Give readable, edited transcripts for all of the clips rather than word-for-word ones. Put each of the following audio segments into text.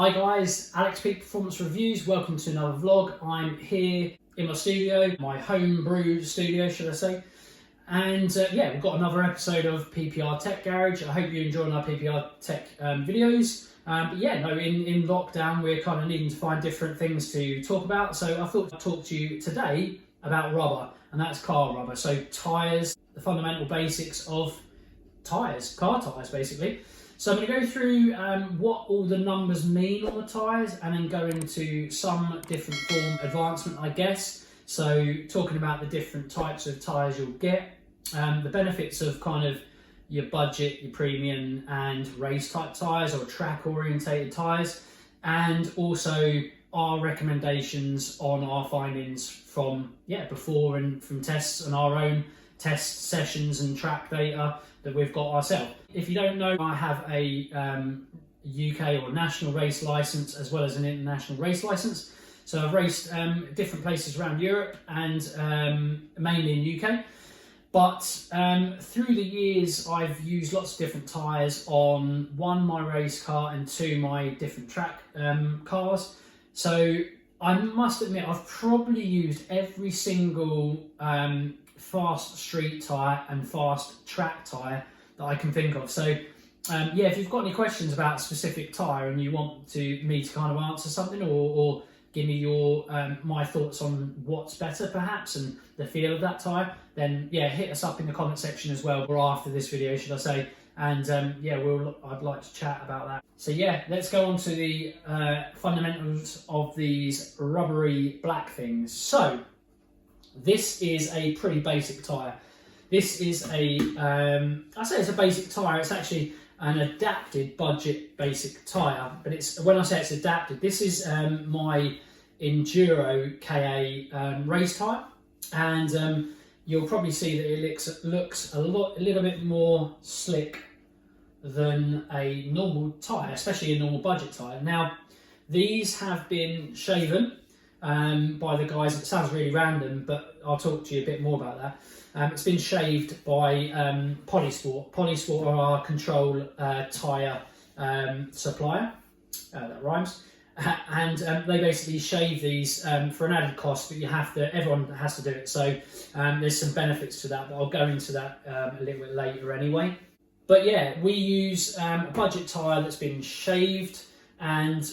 Hi guys, Alex Peak Performance Reviews. Welcome to another vlog. I'm here in my studio, my homebrew studio, should I say. And yeah, we've got another episode of PPR Tech Garage. I hope you're enjoying our PPR Tech videos. But yeah, no, in lockdown, we're kind of needing to find different things to talk about. So I thought I'd talk to you today about rubber, and that's car rubber. So tyres, the fundamental basics of tyres, car tyres basically. So I'm going to go through what all the numbers mean on the tyres, and then go into some different form advancement, I guess. So talking about the different types of tyres you'll get, the benefits of kind of your budget, your premium and race type tyres or track orientated tyres, and also our recommendations on our findings from before and from tests and our own test sessions and track data that we've got ourselves. If you don't know, I have a UK or national race license as well as an international race license. So I've raced different places around Europe and mainly in UK. But through the years, I've used lots of different tyres on one, my race car, and two, my different track cars. So I must admit, I've probably used every single fast street tyre and fast track tyre that I can think of. So yeah, if you've got any questions about a specific tyre and you want me to kind of answer something or give me your my thoughts on what's better perhaps and the feel of that tyre, then yeah, hit us up in the comment section as well, or after this video should I say, and yeah, I'd like to chat about that. So yeah, let's go on to the fundamentals of these rubbery black things. So this is a pretty basic tyre. This is I say it's a basic tyre. It's actually an adapted budget basic tyre, but it's, when I say it's adapted, this is my Enduro KA race tyre, and you'll probably see that it looks a little bit more slick than a normal tyre, especially a normal budget tyre. Now, these have been shaven by the guys. It sounds really random, but I'll talk to you a bit more about that. It's been shaved by Polysport. Polysport are our control tyre supplier, that rhymes, and they basically shave these for an added cost, but everyone has to do it. So there's some benefits to that, but I'll go into that a little bit later anyway. But yeah, we use a budget tyre that's been shaved, and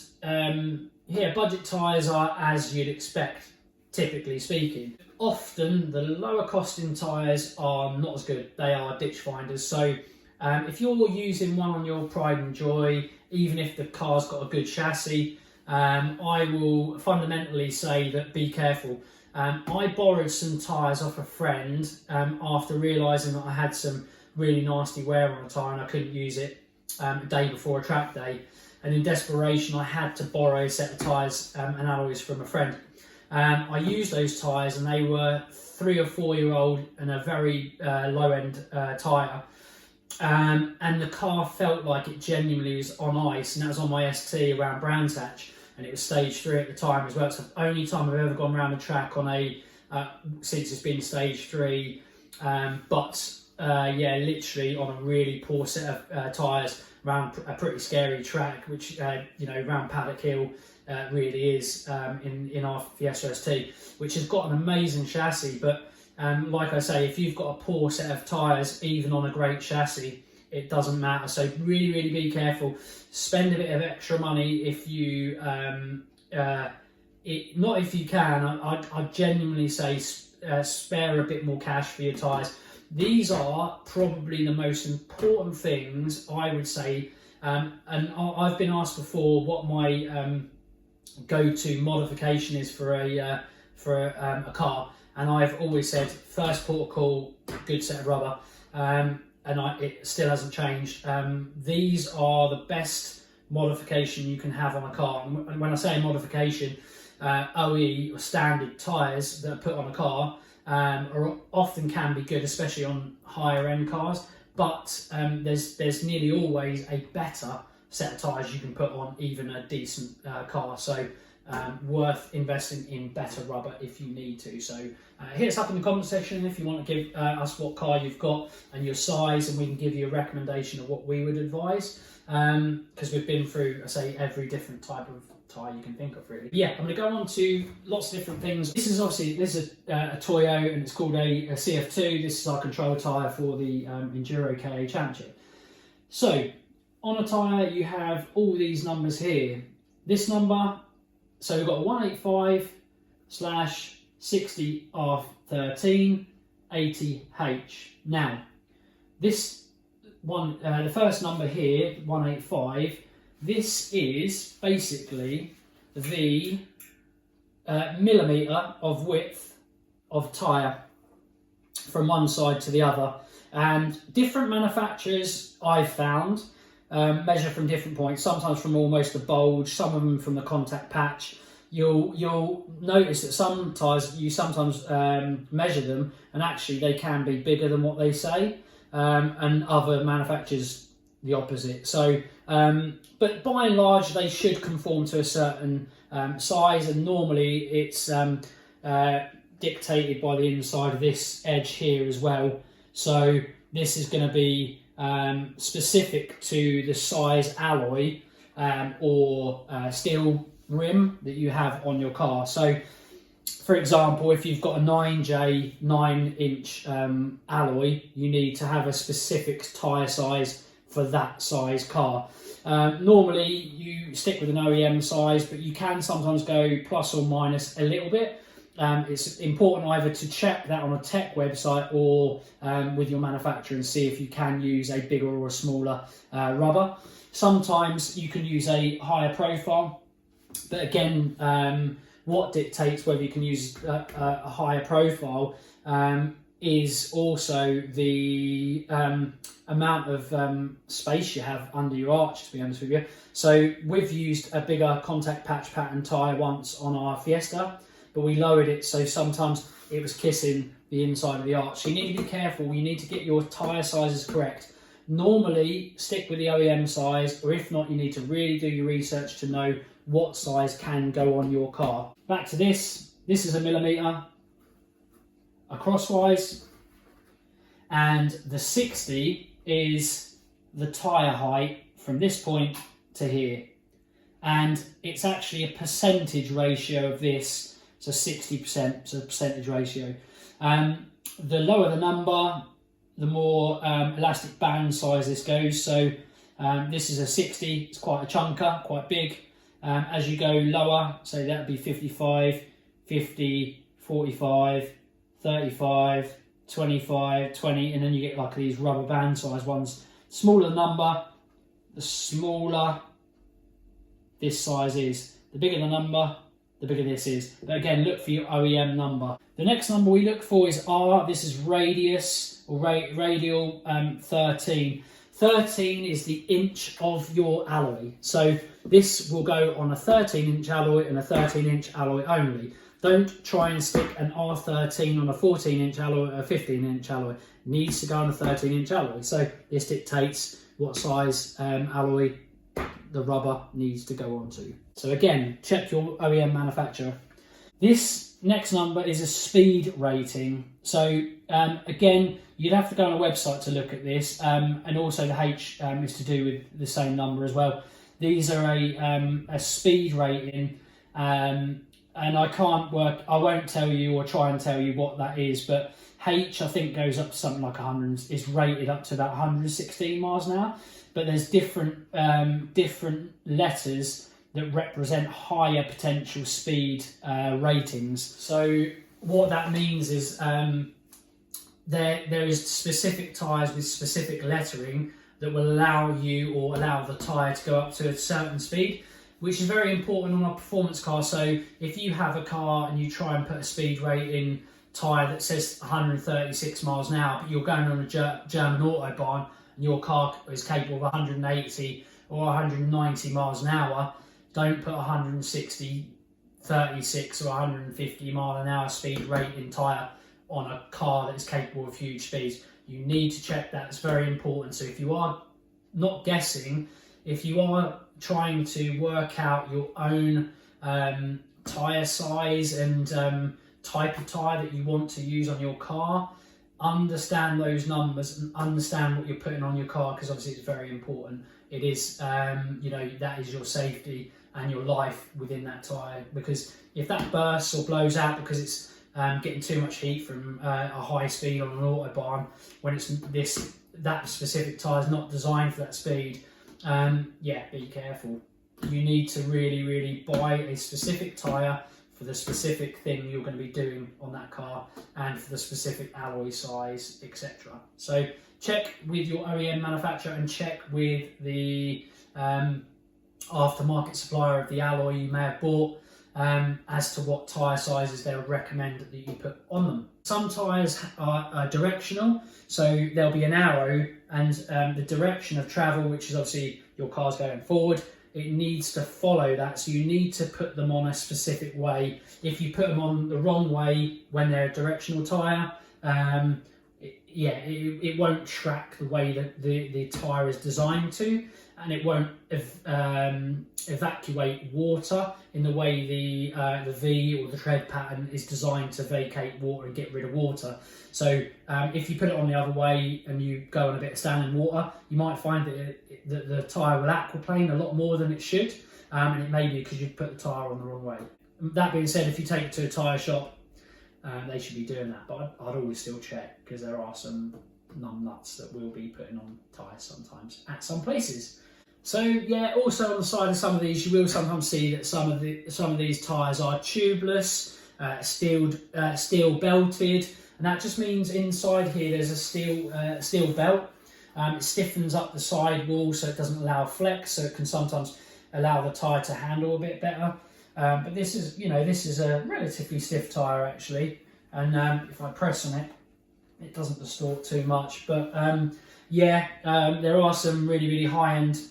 yeah, budget tyres are as you'd expect, typically speaking. Often the lower costing tyres are not as good. They are ditch finders. So if you're using one on your pride and joy, even if the car's got a good chassis, I will fundamentally say that be careful. I borrowed some tyres off a friend after realising that I had some really nasty wear on a tyre and I couldn't use it a day before a track day. And in desperation, I had to borrow a set of tyres and alloys from a friend. I used those tyres, and they were 3 or 4 year old and a very low end tyre. And the car felt like it genuinely was on ice, and that was on my ST around Brands Hatch, and it was stage 3 at the time as well. It's the only time I've ever gone around a track on since it's been stage 3. But yeah, literally on a really poor set of tyres around a pretty scary track, which around Paddock Hill really is in our Fiesta ST, which has got an amazing chassis. But like I say, if you've got a poor set of tyres, even on a great chassis, it doesn't matter. So really, really be careful. Spend a bit of extra money if you not if you can. I genuinely say spare a bit more cash for your tyres. These are probably the most important things, I would say, and I've been asked before what my go-to modification is for a car, and I've always said first port of call, good set of rubber, and it still hasn't changed. These are the best modification you can have on a car, and when I say modification, OE or standard tyres that are put on a car often can be good, especially on higher end cars, but there's nearly always a better set of tyres you can put on even a decent car. So worth investing in better rubber if you need to. So hit us up in the comment section if you want to give us what car you've got and your size, and we can give you a recommendation of what we would advise, because we've been through, I say, every different type of tyre you can think of, really. Yeah, I'm going to go on to lots of different things. This is a Toyo, and it's called a CF2. This is our control tyre for the Enduro KA Championship. So on a tyre you have all these numbers here. This number, so we've got 185/60R13 80H. Now this one, the first number here, 185, this is basically the millimetre of width of tyre from one side to the other. And different manufacturers, I've found, measure from different points, sometimes from almost the bulge, some of them from the contact patch. You'll notice that some tyres, you sometimes measure them, and actually they can be bigger than what they say, and other manufacturers the opposite. So, but by and large, they should conform to a certain size, and normally it's dictated by the inside of this edge here as well. So this is going to be specific to the size alloy or steel rim that you have on your car. So for example, if you've got a 9J 9-inch alloy, you need to have a specific tyre size for that size car. Normally you stick with an OEM size, but you can sometimes go plus or minus a little bit. It's important either to check that on a tech website or with your manufacturer and see if you can use a bigger or a smaller rubber. Sometimes you can use a higher profile, but again, what dictates whether you can use a higher profile is also the amount of space you have under your arch, to be honest with you. So we've used a bigger contact patch pattern tyre once on our Fiesta, but we lowered it, so sometimes it was kissing the inside of the arch. So you need to be careful. You need to get your tyre sizes correct. Normally, stick with the OEM size, or if not, you need to really do your research to know what size can go on your car. Back to this. This is a millimetre crosswise, and the 60 is the tyre height from this point to here. And it's actually a percentage ratio of this. So 60%, so a percentage ratio. The lower the number, the more elastic band size this goes. So this is a 60, it's quite a chunker, quite big. As you go lower, so that would be 55, 50, 45, 35, 25, 20, and then you get like these rubber band size ones. Smaller the number, the smaller this size is. The bigger the number, the bigger this is. But again, look for your OEM number. The next number we look for is R. This is radius or radial 13. 13 is the inch of your alloy. So this will go on a 13-inch alloy and a 13-inch alloy only. Don't try and stick an R13 on a 14-inch alloy or a 15-inch alloy. It needs to go on a 13-inch alloy. So this dictates what size alloy the rubber needs to go onto. So again, check your OEM manufacturer. This next number is a speed rating. So again, you'd have to go on a website to look at this, and also the H is to do with the same number as well. These are a speed rating, and I won't tell you or try and tell you what that is, but H I think goes up to something like 100, is rated up to about 116 miles an hour. But there's different letters that represent higher potential speed ratings. So what that means is there is specific tyres with specific lettering that will allow you or allow the tyre to go up to a certain speed, which is very important on a performance car. So if you have a car and you try and put a speed rating tyre that says 136 miles an hour, but you're going on a German Autobahn and your car is capable of 180 or 190 miles an hour, don't put 160, 36 or 150 mile an hour speed rating tyre on a car that is capable of huge speeds. You need to check that. It's very important. So if you are not guessing, if you are trying to work out your own tyre size and type of tyre that you want to use on your car. Understand those numbers and understand what you're putting on your car, because obviously it's very important. It is, that is your safety and your life within that tyre, because if that bursts or blows out because it's getting too much heat from a high speed on an autobahn, when that specific tyre is not designed for that speed, be careful. You need to really buy a specific tyre for the specific thing you're going to be doing on that car and for the specific alloy size, etc. So check with your OEM manufacturer and check with the aftermarket supplier of the alloy you may have bought as to what tyre sizes they would recommend that you put on them. Some tyres are directional, so there'll be an arrow and the direction of travel, which is obviously your car's going forward, it needs to follow that, so you need to put them on a specific way. If you put them on the wrong way when they're a directional tyre, it won't track the way that the tyre is designed to, and it won't evacuate water in the way the V or the tread pattern is designed to vacate water and get rid of water. So if you put it on the other way and you go on a bit of standing water, you might find that the tyre will aquaplane a lot more than it should, and it may be because you've put the tyre on the wrong way. That being said, if you take it to a tyre shop, they should be doing that, but I'd always still check, because there are some numbnuts that will be putting on tyres sometimes at some places. So yeah, also on the side of some of these, you will sometimes see that some of these tyres are tubeless, steel belted, and that just means inside here there's a steel belt. It stiffens up the sidewall so it doesn't allow flex, so it can sometimes allow the tyre to handle a bit better. But this is a relatively stiff tyre actually, and if I press on it, it doesn't distort too much. But there are some really high-end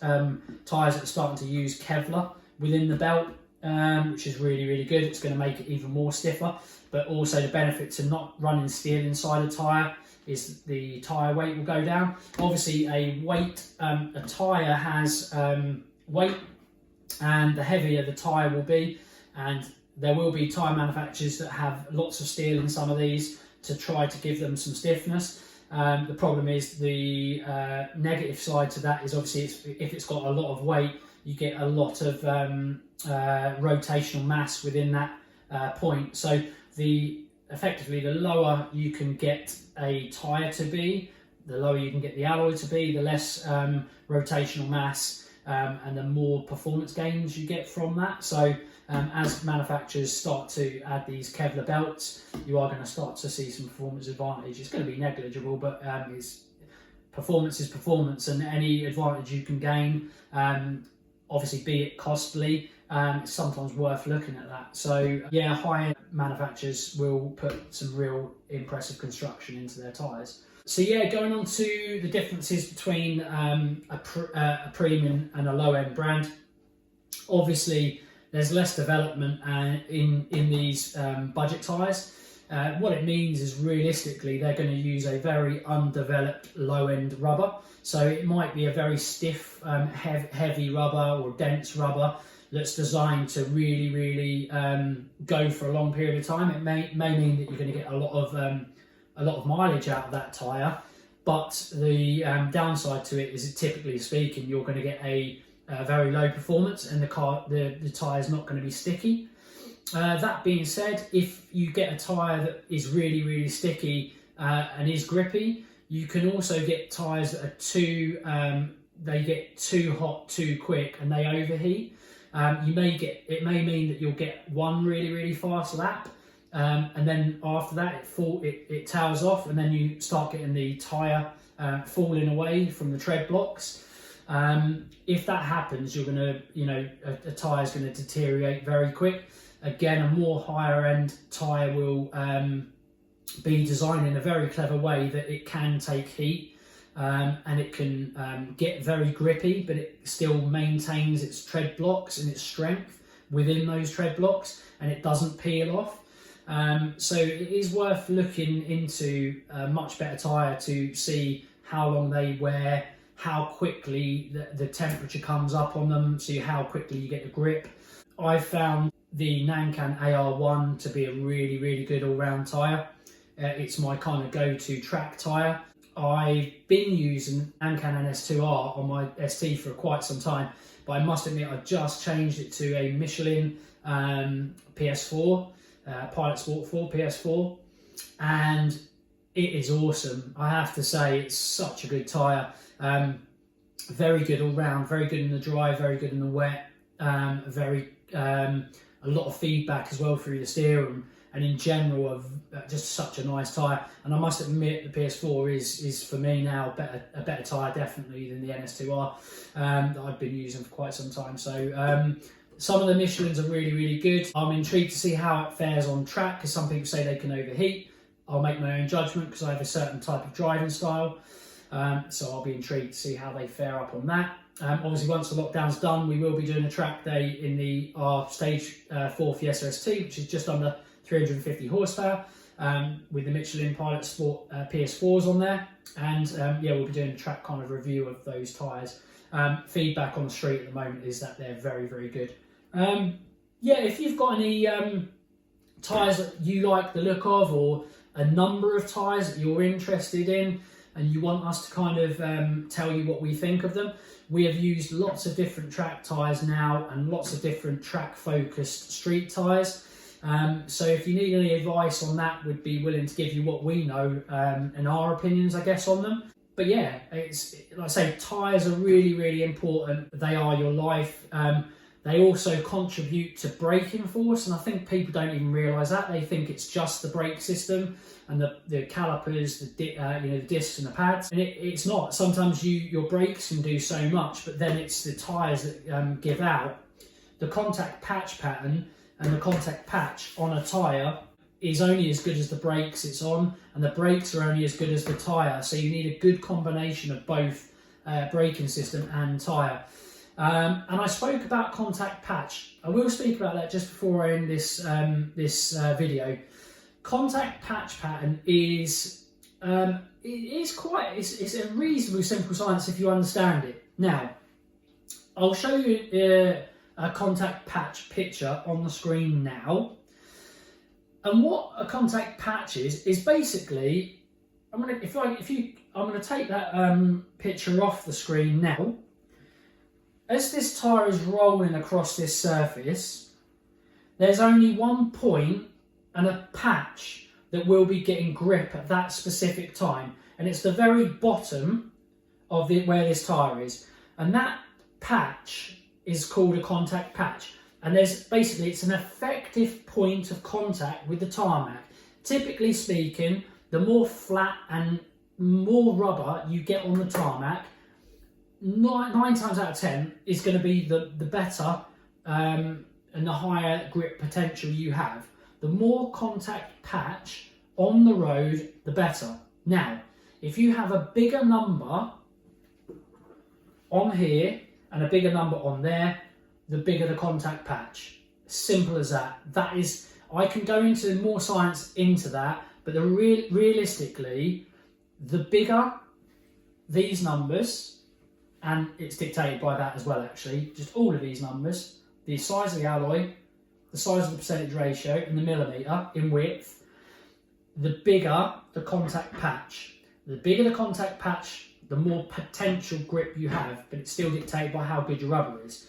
tyres that are starting to use Kevlar within the belt, which is really good. It's going to make it even more stiffer, but also the benefit to not running steel inside a tyre is the tyre weight will go down. Obviously a tyre has weight, and the heavier the tyre will be, and there will be tyre manufacturers that have lots of steel in some of these to try to give them some stiffness. The problem is the negative side to that is obviously if it's got a lot of weight, you get a lot of rotational mass within that point. So effectively the lower you can get a tyre to be, the lower you can get the alloy to be, the less rotational mass and the more performance gains you get from that. So as manufacturers start to add these Kevlar belts, you are going to start to see some performance advantage. It's going to be negligible, but performance is performance, and any advantage you can gain, obviously be it costly, it's sometimes worth looking at that. So yeah, high-end manufacturers will put some real impressive construction into their tyres. So yeah, going on to the differences between a premium and a low-end brand. Obviously, there's less development in these budget tyres. What it means is realistically they're going to use a very undeveloped low-end rubber. So it might be a very stiff, heavy rubber or dense rubber that's designed to really go for a long period of time. It may mean that you're going to get a lot of mileage out of that tyre, but the downside to it is, typically speaking, you're going to get a very low performance, and the tyre is not going to be sticky. That being said, if you get a tyre that is really sticky and is grippy, you can also get tyres that are they get too hot too quick and they overheat. It may mean that you'll get one really fast lap, and then after that it tails off, and then you start getting the tyre falling away from the tread blocks. If that happens, you're going to, a tyre is going to deteriorate very quick. Again, a more higher end tyre will be designed in a very clever way that it can take heat, and it can get very grippy, but it still maintains its tread blocks and its strength within those tread blocks, and it doesn't peel off. So it is worth looking into a much better tyre to see how long they wear, how quickly the temperature comes up on them, see how quickly you get the grip. I've found the Nankan AR1 to be a really, really good all-round tyre. It's my kind of go-to track tyre. I've been using Nankan NS2R on my ST for quite some time, but I must admit I just changed it to a Michelin PS4, Pilot Sport 4 PS4, and it is awesome. I have to say, it's such a good tyre. Very good all round, very good in the dry, very good in the wet, a lot of feedback as well through the steering, and in general just such a nice tyre. And I must admit the PS4 is for me now a better tyre definitely than the NS2R that I've been using for quite some time. So some of the Michelins are really, really good. I'm intrigued to see how it fares on track, because some people say they can overheat. I'll make my own judgment because I have a certain type of driving style. So I'll be intrigued to see how they fare up on that. Obviously, once the lockdown's done, we will be doing a track day in our Stage 4 Fiesta ST, which is just under 350 horsepower, with the Michelin Pilot Sport PS4s on there. And yeah, we'll be doing a track kind of review of those tyres. Feedback on the street at the moment is that they're very, very good. Yeah, if you've got any tyres that you like the look of, or a number of tyres that you're interested in, and you want us to kind of tell you what we think of them, we have used lots of different track tyres now and lots of different track focused street tyres. So if you need any advice on that, we'd be willing to give you what we know and our opinions, I guess, on them. But yeah, it's like I say, tyres are really, really important. They are your life. They also contribute to braking force, and I think people don't even realise that. They think it's just the brake system and the calipers, the discs and the pads, and it's not. Sometimes your brakes can do so much, but then it's the tyres that give out. The contact patch pattern and the contact patch on a tyre is only as good as the brakes it's on, and the brakes are only as good as the tyre. So you need a good combination of both braking system and tyre. And I spoke about contact patch. I will speak about that just before I end this video. Contact patch pattern is it's a reasonably simple science if you understand it. Now, I'll show you a contact patch picture on the screen now. And what a contact patch is basically, I'm gonna take that picture off the screen now. As this tyre is rolling across this surface, there's only one point and a patch that will be getting grip at that specific time, and it's the very bottom of where this tyre is, and that patch is called a contact patch. And it's an effective point of contact with the tarmac. Typically speaking, the more flat and more rubber you get on the tarmac, 9 times out of 10 is going to be the better and the higher grip potential you have. The more contact patch on the road, the better. Now, if you have a bigger number on here and a bigger number on there, the bigger the contact patch. Simple as that. That is, I can go into more science into that, but realistically, the bigger these numbers, and it's dictated by that as well actually, just all of these numbers, the size of the alloy, the size of the percentage ratio in the millimetre in width, the bigger the contact patch. The bigger the contact patch, the more potential grip you have, but it's still dictated by how good your rubber is.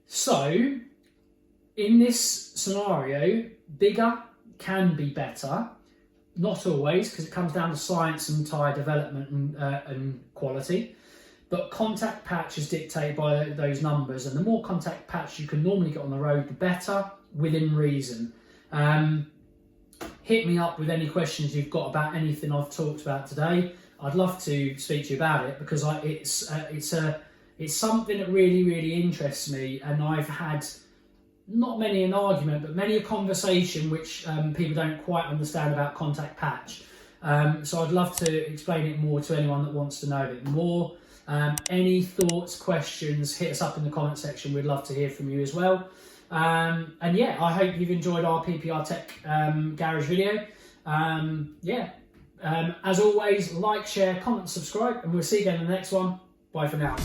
So, in this scenario, bigger can be better. Not always, because it comes down to science and tyre development and quality. But contact patch is dictated by those numbers, and the more contact patch you can normally get on the road, the better, within reason. Hit me up with any questions you've got about anything I've talked about today. I'd love to speak to you about it, because it's something that really, really interests me, and I've had not many an argument, but many a conversation which people don't quite understand about contact patch. So I'd love to explain it more to anyone that wants to know a bit more. Any thoughts, questions, hit us up in the comment section. We'd love to hear from you as well. And yeah, I hope you've enjoyed our PPR Tech Garage video. As always, like, share, comment, subscribe, and we'll see you again in the next one. Bye for now.